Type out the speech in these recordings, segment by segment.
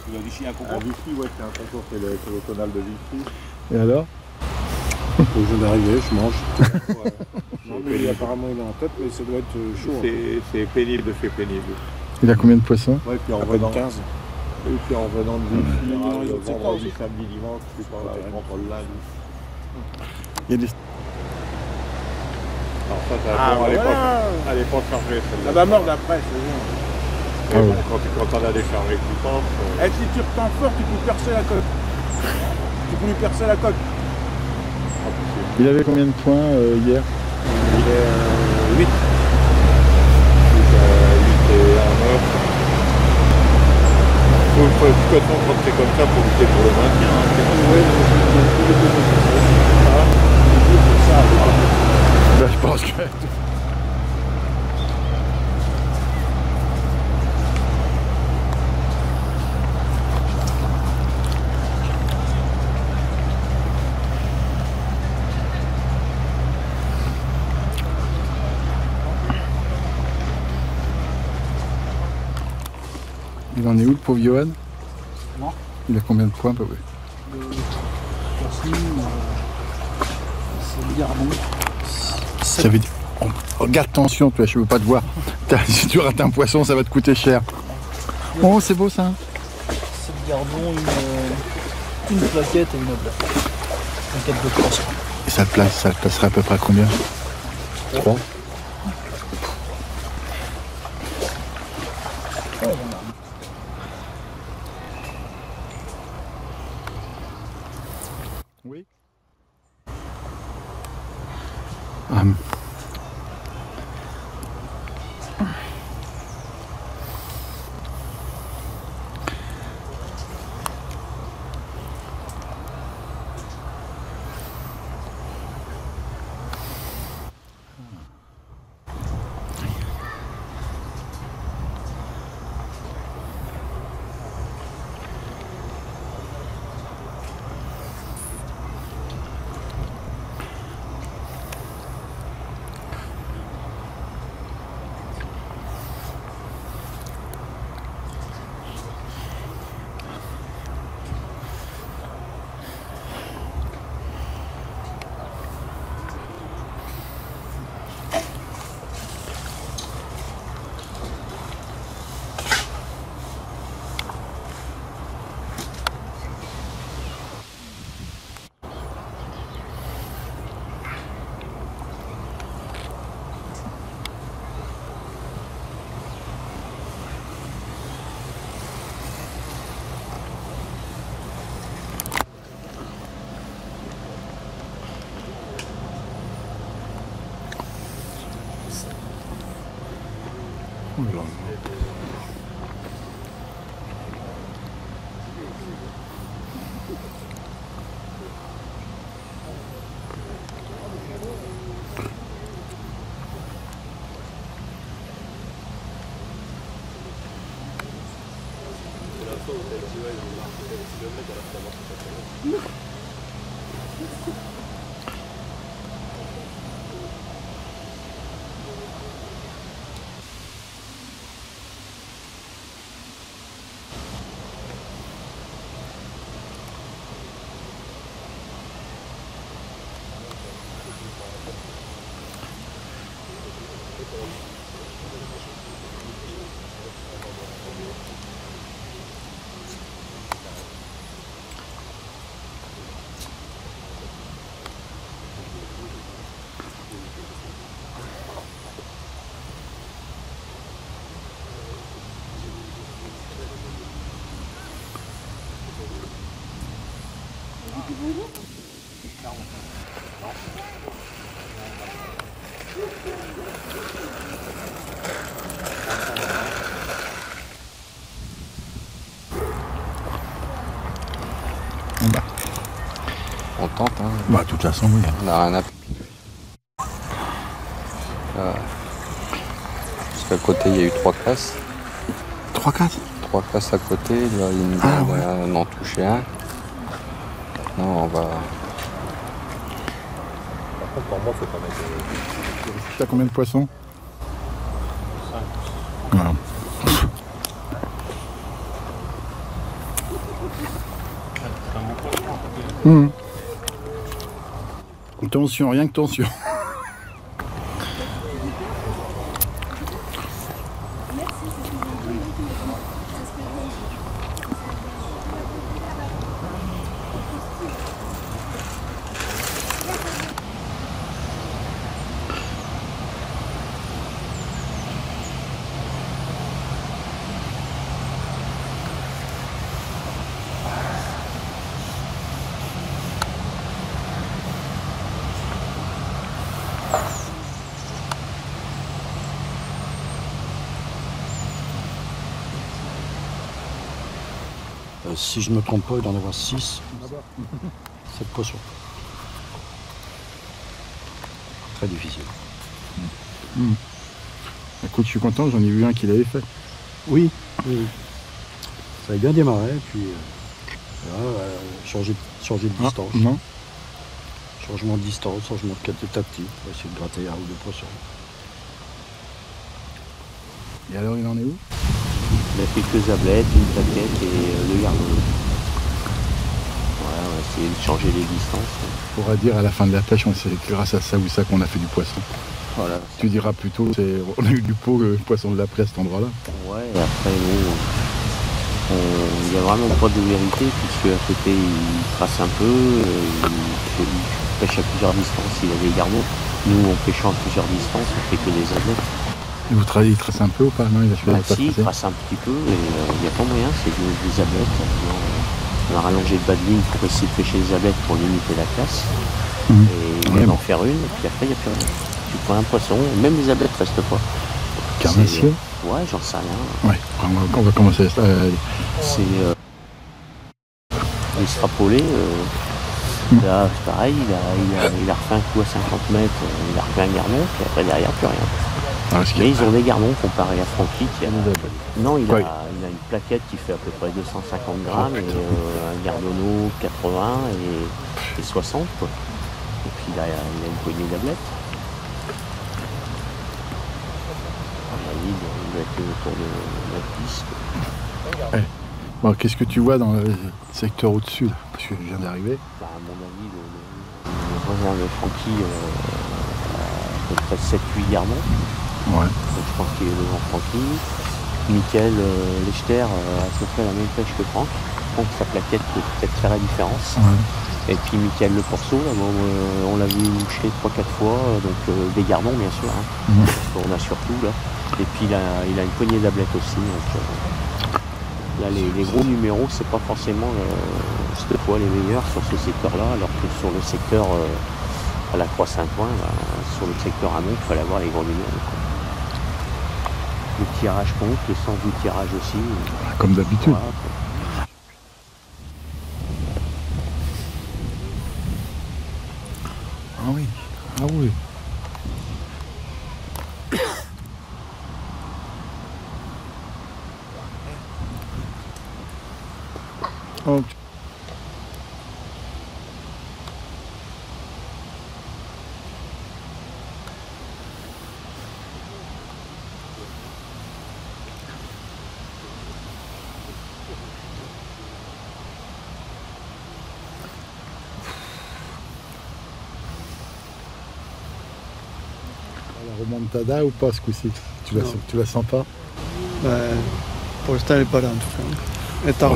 Il y a Vichy un concours. À Vichy, ouais, c'est un concours, c'est le tonal de Vichy. Et alors? Au jeu d'arrivée, je mange. Ouais. Non, mais apparemment il est en tête, mais ça doit être chaud. C'est pénible de chez pénible. Il a combien de poissons? Ouais, puis en revenant 15. Et puis en revenant de Vichy, le vendredi, samedi, dimanche, je suis par là, je rentre le lundi. Il y a des... Alors ça, à l'époque chargée. Ça va mordre après, c'est bien. Ah ouais. Quand on a déchargé tout le temps. Et si tu retends fort, tu peux percer la coque. Tu peux lui percer la coque. Il avait combien de points hier? Il est 8. 8 et 1 9. De toute façon, quand c'est comme ça, pour lutter pour le maintien. Ben, je pense que... Il en est où le pauvre Johan? Non. Il a combien de points, Pablo? C'est le gardon. Ça veut dire... Oh, regarde, attention, toi, je veux pas te voir. Si tu rates un poisson, ça va te coûter cher. Oh, c'est beau ça. C'est le gardon, une plaquette et une plaquette de crosse. Et ça passerait à peu près à combien? 3. Oui. On tente, hein. Bah, de toute façon, oui. On n'a rien à... Parce qu'à côté, il y a eu 3 classes. 3 classes 3 classes à côté, là, il nous ouais. en toucher un. Non, on va... Par contre, pour moi, faut pas mettre... T'as combien de poissons? 5. Voilà. Tension, rien que tension. Si je ne me trompe pas, il doit en avoir 6. 7 poissons. Très difficile. Écoute, je suis content, j'en ai vu un qui l'avait fait. Oui, oui. Ça a bien démarré, puis changer de distance. Non. Changement de distance, changement de petit à petit. On va essayer de gratter un ou deux poissons. Et alors, il en est où? Il a quelques ablettes, une plaquette et le gardon. Voilà, on va essayer de changer les distances. On pourra dire à la fin de la pêche, c'est grâce à ça ou ça qu'on a fait du poisson. Voilà. Tu diras plutôt, on a eu du pot, le poisson de la presse à cet endroit-là. Ouais, et après, il n'y a vraiment pas de vérité, puisque à côté, il trace un peu, il pêche à plusieurs distances, il a des gardons. Nous, en pêchant à plusieurs distances, on fait que des ablettes. Et vous travaillez, il trace un peu ou pas? Non, il a fait Si, il trace un petit peu, et il n'y a pas moyen, c'est des ablettes. On a rallongé le bas de ligne pour essayer de pêcher des ablettes pour limiter la casse. Et il va en faire une, et puis après, il n'y a plus rien. Tu prends un poisson, même les ablettes ne restent pas. Carnassier? Ouais, j'en sais rien. Ouais, on va commencer à... C'est extrapolé. Là, c'est pareil, il a refait un coup à 50 mètres, il a refait un gardon, puis après derrière, plus rien. Mais ils ont des gardons comparés à Francky qui a... Non, il a une plaquette qui fait à peu près 250 grammes et un gardonneau 80 et 60 quoi. Et puis il a une poignée d'ablettes. Il doit être autour de la 10. Bon, qu'est-ce que tu vois dans le secteur au-dessus là? Parce que je viens d'arriver. Bah, à mon avis, le voisin de Francky a à peu près 7-8 gardons. Ouais. Donc, je pense qu'il est devant Francky. Michael Lechter a à peu près la même pêche que Franck. Franck, sa plaquette peut peut-être faire la différence. Ouais. Et puis Michael Le Corso, là, on l'a vu moucher 3-4 fois, donc des gardons bien sûr. Hein. Parce qu'on a surtout là. Et puis il a une poignée d'ablettes aussi. Donc, là les gros numéros, c'est pas forcément cette fois les meilleurs sur ce secteur-là, alors que sur le secteur à la Croix-Saint-Ouen, sur le secteur amont, il fallait avoir les gros numéros. Quoi. Le tirage compte, le sens du tirage aussi. Comme d'habitude. Voilà, ah oui, ah oui. Oh. La remontada ou pas ce coup-ci? Tu la sens pas? Pour l'instant elle n'est pas là en tout cas. Elle est tard.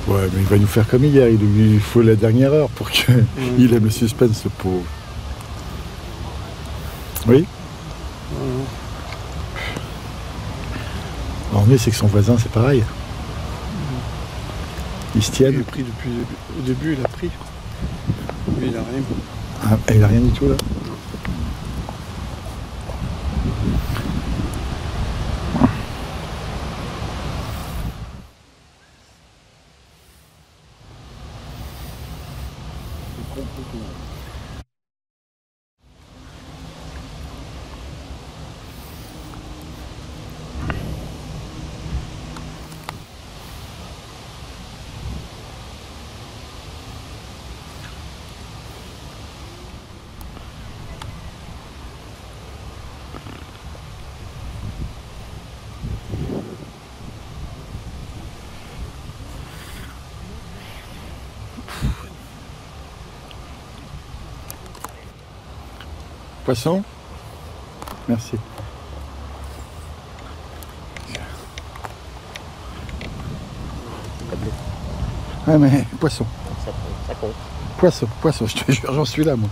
Ouais, mais il va nous faire comme hier, il lui faut la dernière heure pour qu'il aime le suspense, ce pauvre. Oui. L'ennui, c'est que son voisin, c'est pareil. Ils se tiennent. Il a pris depuis le début, il a pris. il a rien. Ah, il a rien du tout là. Poisson? Merci. Ouais mais poisson. Ça compte. Poisson, je te jure, j'en suis là moi.